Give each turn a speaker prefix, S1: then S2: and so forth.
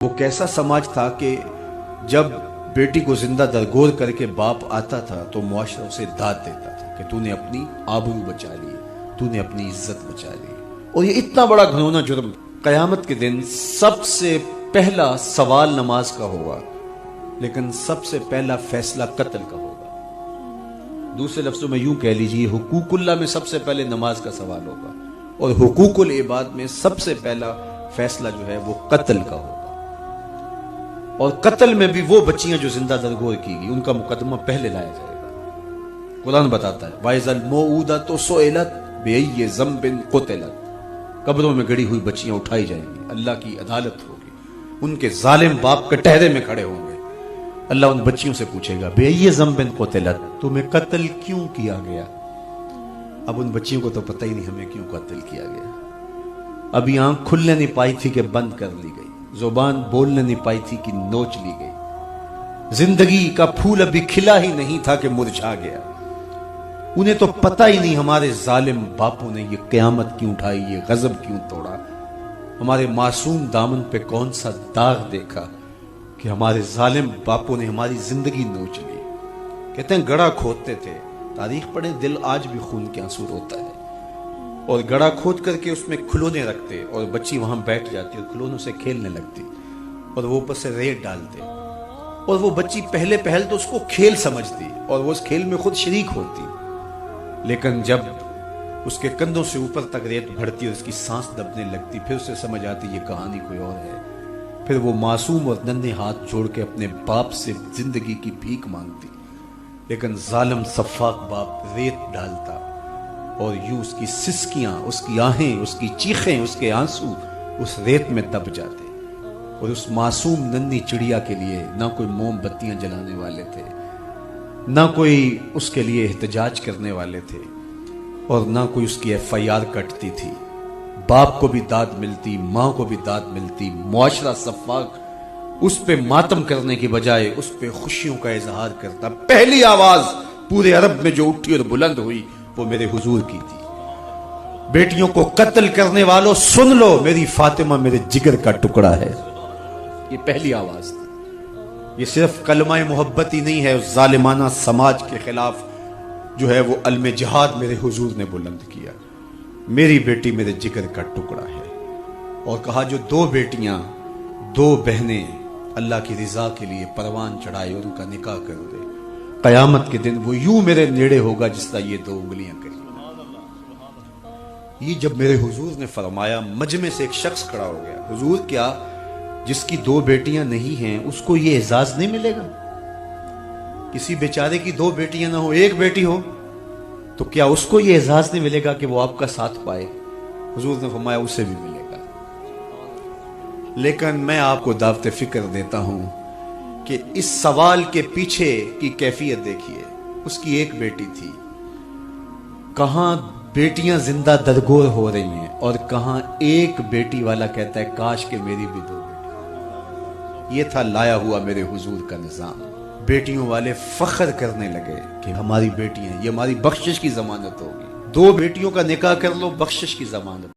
S1: وہ کیسا سماج تھا کہ جب بیٹی کو زندہ درگور کر کے باپ آتا تھا تو معاشرہ اسے داد دیتا تھا کہ تو نے اپنی آبرو بچا لی، تو نے اپنی عزت بچا لی۔ اور یہ اتنا بڑا گھنونا جرم، قیامت کے دن سب سے پہلا سوال نماز کا ہوگا، لیکن سب سے پہلا فیصلہ قتل کا ہوگا۔ دوسرے لفظوں میں یوں کہہ لیجیے، حقوق اللہ میں سب سے پہلے نماز کا سوال ہوگا، اور حقوق العباد میں سب سے پہلا فیصلہ جو ہے وہ قتل کا ہوگا۔ اور قتل میں بھی وہ بچیاں جو زندہ درگور کی گئی، ان کا مقدمہ پہلے لایا جائے گا۔ قرآن بتاتا ہے وَإِذَا الْمَوْءُودَةُ سُئِلَتْ بِأَيِّ ذَنبٍ قُتِلَتْ، قبروں میں گڑی ہوئی بچیاں اٹھائی جائیں گی، اللہ کی عدالت ہوگی، ان کے ظالم باپ کٹہرے میں کھڑے ہوں گے، اللہ ان بچیوں سے پوچھے گا بِأَيِّ ذَنبٍ قُتِلَتْ، تمہیں قتل کیوں کیا گیا؟ اب ان بچیوں کو تو پتہ ہی نہیں ہمیں کیوں قتل کیا گیا۔ ابھی آنکھ کھلنے نہیں پائی تھی کہ بند کر لی گئی، زبان بولنے نہیں پائی تھی کہ نوچ لی گئی، زندگی کا پھول ابھی کھلا ہی نہیں تھا کہ مرجھا گیا۔ انہیں تو پتہ ہی نہیں ہمارے ظالم باپوں نے یہ قیامت کیوں اٹھائی، یہ غضب کیوں توڑا، ہمارے معصوم دامن پہ کون سا داغ دیکھا کہ ہمارے ظالم باپوں نے ہماری زندگی نوچ لی۔ کہتے ہیں گڑھا کھودتے تھے، تاریخ پڑھیں، دل آج بھی خون کے آنسو روتا ہے، اور گڑھا کھود کر کے اس میں کھلونے رکھتے اور بچی وہاں بیٹھ جاتی اور کھلونوں سے کھیلنے لگتی، اور وہ اوپر سے ریت ڈالتے، اور وہ بچی پہلے پہل تو اس کو کھیل سمجھتی اور وہ اس کھیل میں خود شریک ہوتی، لیکن جب اس کے کندھوں سے اوپر تک ریت بڑھتی اور اس کی سانس دبنے لگتی، پھر اسے سمجھ آتی یہ کہانی کوئی اور ہے۔ پھر وہ معصوم اور ننھے ہاتھ جوڑ کے اپنے باپ سے زندگی کی بھیک مانگتی، لیکن ظالم سفاک باپ ریت ڈالتا، اور یوں اس کی سسکیاں، اس کی آہیں، اس کی چیخیں، اس کے آنسو اس ریت میں دب جاتے، اور اس معصوم ننھی چڑیا کے لیے نہ کوئی موم بتیاں جلانے والے تھے، نہ کوئی اس کے لیے احتجاج کرنے والے تھے، اور نہ کوئی اس کی FIR کٹتی تھی۔ باپ کو بھی داد ملتی، ماں کو بھی داد ملتی، معاشرہ سفاک اس پہ ماتم کرنے کی بجائے اس پہ خوشیوں کا اظہار کرتا۔ پہلی آواز پورے عرب میں جو اٹھی اور بلند ہوئی وہ میرے حضور کی تھی، بیٹیوں کو قتل کرنے والوں سن لو، میری فاطمہ میرے جگر کا ٹکڑا ہے، یہ پہلی آواز تھی۔ یہ صرف کلمہ محبت ہی نہیں ہے، اس ظالمانہ سماج کے خلاف جو ہے وہ علم جہاد میرے حضور نے بلند کیا، میری بیٹی میرے جگر کا ٹکڑا ہے، اور کہا جو دو بیٹیاں، دو بہنیں اللہ کی رضا کے لیے پروان چڑھائے اور ان کا نکاح کر دے، قیامت کے دن وہ یوں میرے نیڑے ہوگا جس طرح یہ دو انگلیاں کری۔ یہ جب میرے حضور نے فرمایا، مجمع سے ایک شخص کھڑا ہو گیا، حضور کیا جس کی دو بیٹیاں نہیں ہیں اس کو یہ اعزاز نہیں ملے گا؟ کسی بیچارے کی دو بیٹیاں نہ ہو، ایک بیٹی ہو، تو کیا اس کو یہ اعزاز نہیں ملے گا کہ وہ آپ کا ساتھ پائے؟ حضور نے فرمایا اسے بھی ملے گا، لیکن میں آپ کو دعوت فکر دیتا ہوں کہ اس سوال کے پیچھے کی کیفیت دیکھیے۔ اس کی ایک بیٹی تھی، کہاں بیٹیاں زندہ درگور ہو رہی ہیں، اور کہاں ایک بیٹی والا کہتا ہے کاش کہ میری بھی دو بیٹی۔ یہ تھا لایا ہوا میرے حضور کا نظام۔ بیٹیوں والے فخر کرنے لگے کہ ہماری بیٹیاں، یہ ہماری بخشش کی ضمانت ہوگی، دو بیٹیوں کا نکاح کر لو، بخشش کی ضمانت۔